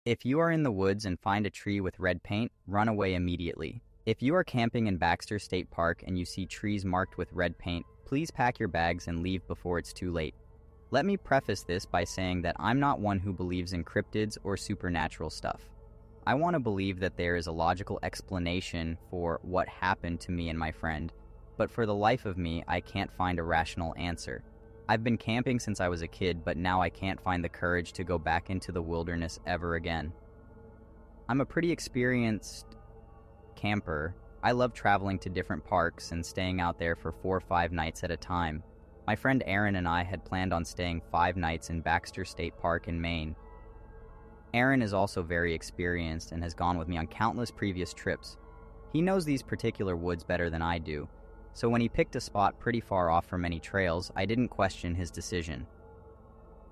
If you are in the woods and find a tree with red paint, run away immediately. If you are camping in Baxter State Park and you see trees marked with red paint, please pack your bags and leave before it's too late. Let me preface this by saying that I'm not one who believes in cryptids or supernatural stuff. I want to believe that there is a logical explanation for what happened to me and my friend, but for the life of me, I can't find a rational answer. I've been camping since I was a kid, but now I can't find the courage to go back into the wilderness ever again. I'm a pretty experienced camper. I love traveling to different parks and staying out there for 4 or 5 nights at a time. My friend Aaron and I had planned on staying 5 nights in Baxter State Park in Maine. Aaron is also very experienced and has gone with me on countless previous trips. He knows these particular woods better than I do, so when he picked a spot pretty far off from any trails, I didn't question his decision.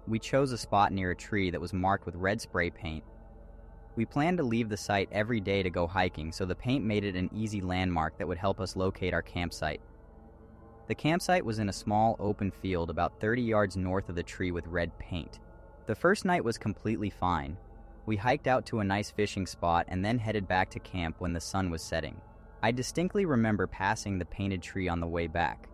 We chose a spot near a tree that was marked with red spray paint. We planned to leave the site every day to go hiking, so the paint made it an easy landmark that would help us locate our campsite. The campsite was in a small open field about 30 yards north of the tree with red paint. The first night was completely fine. We hiked out to a nice fishing spot and then headed back to camp when the sun was setting. I distinctly remember passing the painted tree on the way back.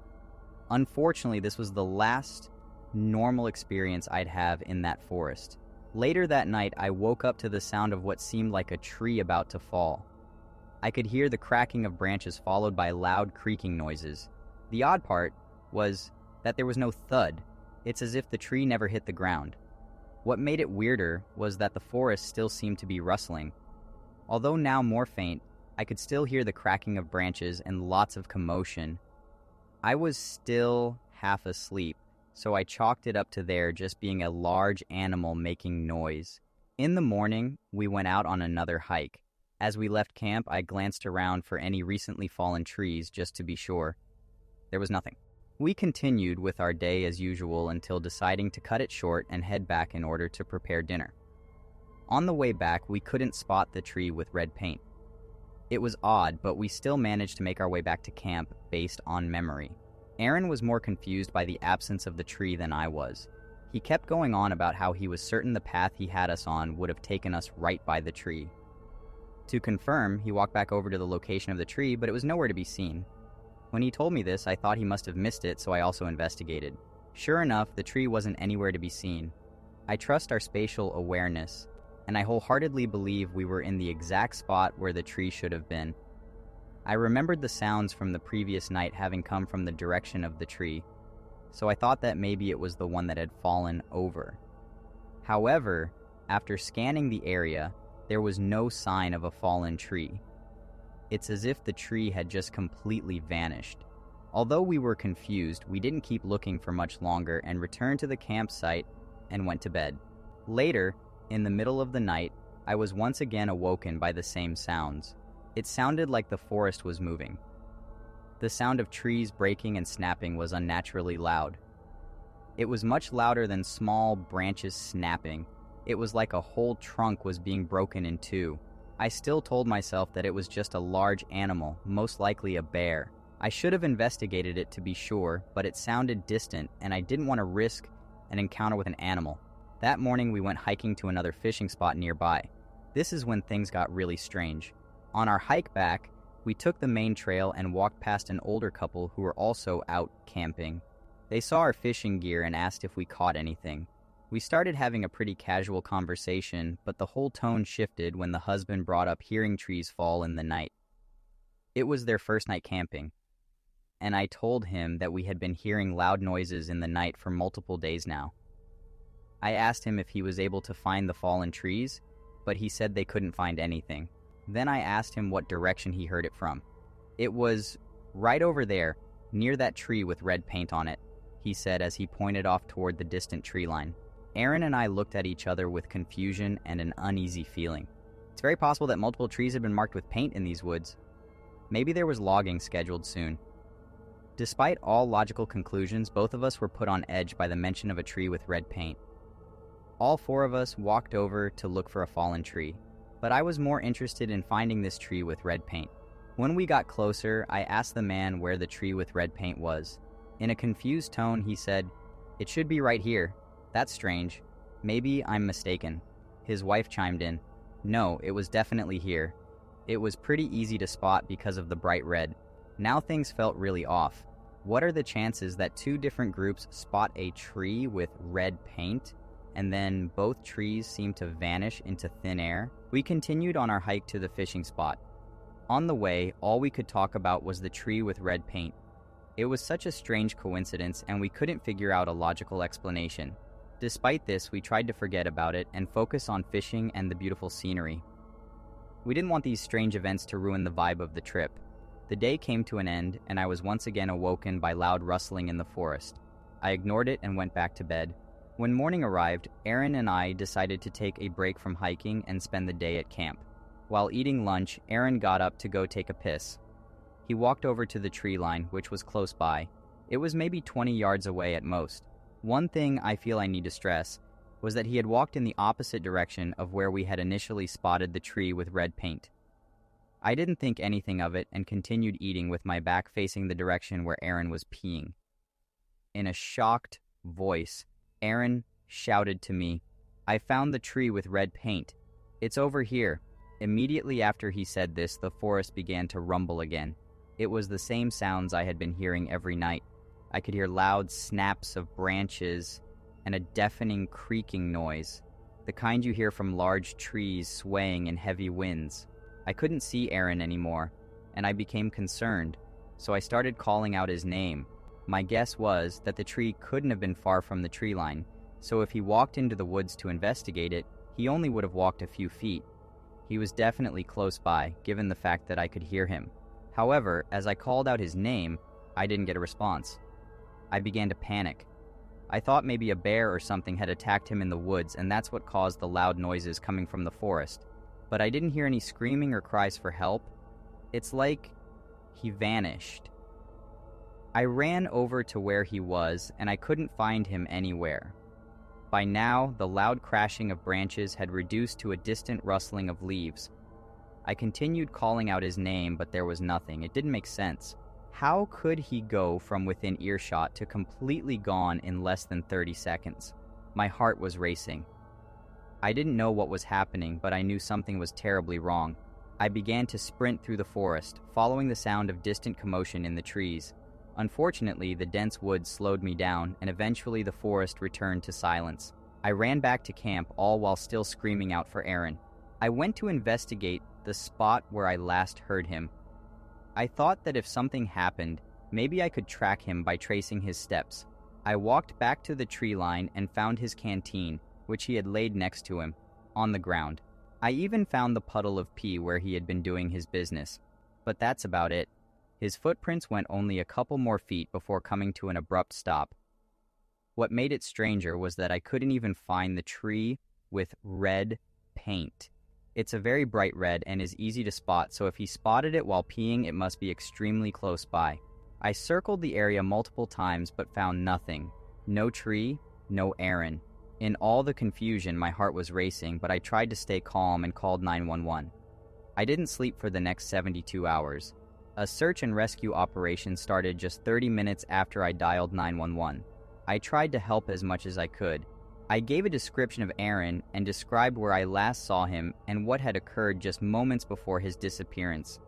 Unfortunately, this was the last normal experience I'd have in that forest. Later that night, I woke up to the sound of what seemed like a tree about to fall. I could hear the cracking of branches followed by loud creaking noises. The odd part was that there was no thud. It's as if the tree never hit the ground. What made it weirder was that the forest still seemed to be rustling. Although now more faint, I could still hear the cracking of branches and lots of commotion. I was still half asleep, so I chalked it up to there just being a large animal making noise. In the morning, we went out on another hike. As we left camp, I glanced around for any recently fallen trees just to be sure. There was nothing. We continued with our day as usual until deciding to cut it short and head back in order to prepare dinner. On the way back, we couldn't spot the tree with red paint. It was odd, but we still managed to make our way back to camp based on memory. Aaron was more confused by the absence of the tree than I was. He kept going on about how he was certain the path he had us on would have taken us right by the tree. To confirm, he walked back over to the location of the tree, but it was nowhere to be seen. When he told me this, I thought he must have missed it, so I also investigated. Sure enough, the tree wasn't anywhere to be seen. I trust our spatial awareness, and I wholeheartedly believe we were in the exact spot where the tree should have been. I remembered the sounds from the previous night having come from the direction of the tree, so I thought that maybe it was the one that had fallen over. However, after scanning the area, there was no sign of a fallen tree. It's as if the tree had just completely vanished. Although we were confused, we didn't keep looking for much longer and returned to the campsite and went to bed. Later, in the middle of the night, I was once again awoken by the same sounds. It sounded like the forest was moving. The sound of trees breaking and snapping was unnaturally loud. It was much louder than small branches snapping. It was like a whole trunk was being broken in two. I still told myself that it was just a large animal, most likely a bear. I should have investigated it to be sure, but it sounded distant, and I didn't want to risk an encounter with an animal. That morning, we went hiking to another fishing spot nearby. This is when things got really strange. On our hike back, we took the main trail and walked past an older couple who were also out camping. They saw our fishing gear and asked if we caught anything. We started having a pretty casual conversation, but the whole tone shifted when the husband brought up hearing trees fall in the night. It was their first night camping, and I told him that we had been hearing loud noises in the night for multiple days now. I asked him if he was able to find the fallen trees, but he said they couldn't find anything. Then I asked him what direction he heard it from. It was right over there, near that tree with red paint on it, he said as he pointed off toward the distant tree line. Aaron and I looked at each other with confusion and an uneasy feeling. It's very possible that multiple trees had been marked with paint in these woods. Maybe there was logging scheduled soon. Despite all logical conclusions, both of us were put on edge by the mention of a tree with red paint. All 4 of us walked over to look for a fallen tree, but I was more interested in finding this tree with red paint. When we got closer, I asked the man where the tree with red paint was. In a confused tone, he said, "It should be right here. That's strange. Maybe I'm mistaken." His wife chimed in, No, it was definitely here. It was pretty easy to spot because of the bright red. Now things felt really off. What are the chances that two different groups spot a tree with red paint, and then both trees seem to vanish into thin air? We continued on our hike to the fishing spot. On the way, all we could talk about was the tree with red paint. It was such a strange coincidence, and we couldn't figure out a logical explanation. Despite this, we tried to forget about it and focus on fishing and the beautiful scenery. We didn't want these strange events to ruin the vibe of the trip. The day came to an end, and I was once again awoken by loud rustling in the forest. I ignored it and went back to bed. When morning arrived, Aaron and I decided to take a break from hiking and spend the day at camp. While eating lunch, Aaron got up to go take a piss. He walked over to the tree line, which was close by. It was maybe 20 yards away at most. One thing I feel I need to stress was that he had walked in the opposite direction of where we had initially spotted the tree with red paint. I didn't think anything of it and continued eating with my back facing the direction where Aaron was peeing. In a shocked voice, Aaron shouted to me, "I found the tree with red paint. It's over here." Immediately after he said this, the forest began to rumble again. It was the same sounds I had been hearing every night. I could hear loud snaps of branches and a deafening creaking noise, the kind you hear from large trees swaying in heavy winds. I couldn't see Aaron anymore, and I became concerned, so I started calling out his name. My guess was that the tree couldn't have been far from the tree line, so if he walked into the woods to investigate it, he only would have walked a few feet. He was definitely close by, given the fact that I could hear him. However, as I called out his name, I didn't get a response. I began to panic. I thought maybe a bear or something had attacked him in the woods, and that's what caused the loud noises coming from the forest. But I didn't hear any screaming or cries for help. It's like he vanished. I ran over to where he was, and I couldn't find him anywhere. By now, the loud crashing of branches had reduced to a distant rustling of leaves. I continued calling out his name, but there was nothing. It didn't make sense. How could he go from within earshot to completely gone in less than 30 seconds? My heart was racing. I didn't know what was happening, but I knew something was terribly wrong. I began to sprint through the forest, following the sound of distant commotion in the trees. Unfortunately, the dense woods slowed me down, and eventually the forest returned to silence. I ran back to camp, all while still screaming out for Aaron. I went to investigate the spot where I last heard him. I thought that if something happened, maybe I could track him by tracing his steps. I walked back to the tree line and found his canteen, which he had laid next to him, on the ground. I even found the puddle of pee where he had been doing his business. But that's about it. His footprints went only a couple more feet before coming to an abrupt stop. What made it stranger was that I couldn't even find the tree with red paint. It's a very bright red and is easy to spot, so if he spotted it while peeing, it must be extremely close by. I circled the area multiple times but found nothing. No tree, no Aaron. In all the confusion, my heart was racing, but I tried to stay calm and called 911. I didn't sleep for the next 72 hours. A search and rescue operation started just 30 minutes after I dialed 911. I tried to help as much as I could. I gave a description of Aaron and described where I last saw him and what had occurred just moments before his disappearance.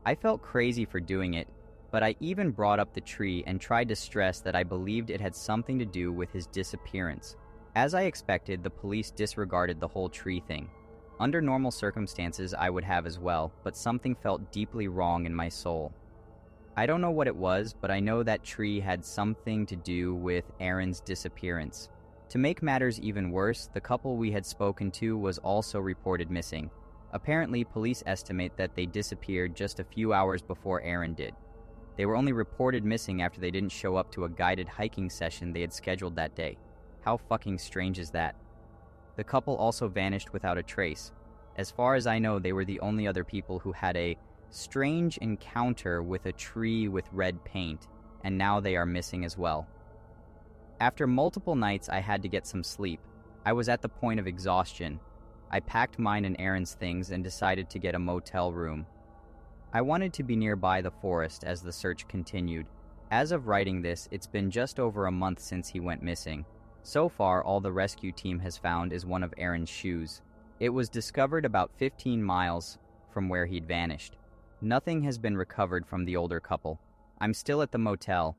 I felt crazy for doing it, but I even brought up the tree and tried to stress that I believed it had something to do with his disappearance. As I expected, the police disregarded the whole tree thing. Under normal circumstances, I would have as well, but something felt deeply wrong in my soul. I don't know what it was, but I know that tree had something to do with Aaron's disappearance. To make matters even worse, the couple we had spoken to was also reported missing. Apparently, police estimate that they disappeared just a few hours before Aaron did. They were only reported missing after they didn't show up to a guided hiking session they had scheduled that day. How fucking strange is that? The couple also vanished without a trace. As far as I know, they were the only other people who had a strange encounter with a tree with red paint, and now they are missing as well. After multiple nights, I had to get some sleep. I was at the point of exhaustion. I packed mine and Aaron's things and decided to get a motel room. I wanted to be nearby the forest as the search continued. As of writing this, it's been just over a month since he went missing. So far, all the rescue team has found is one of Aaron's shoes. It was discovered about 15 miles from where he'd vanished. Nothing has been recovered from the older couple. I'm still at the motel.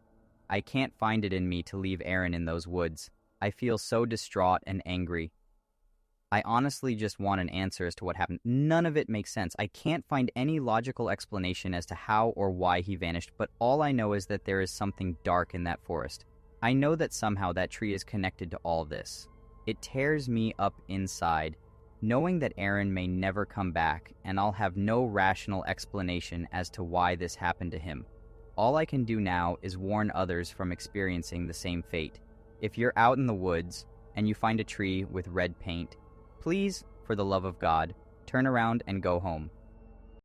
I can't find it in me to leave Aaron in those woods. I feel so distraught and angry. I honestly just want an answer as to what happened. None of it makes sense. I can't find any logical explanation as to how or why he vanished, but all I know is that there is something dark in that forest. I know that somehow that tree is connected to all this. It tears me up inside, knowing that Aaron may never come back, and I'll have no rational explanation as to why this happened to him. All I can do now is warn others from experiencing the same fate. If you're out in the woods and you find a tree with red paint, please, for the love of God, turn around and go home.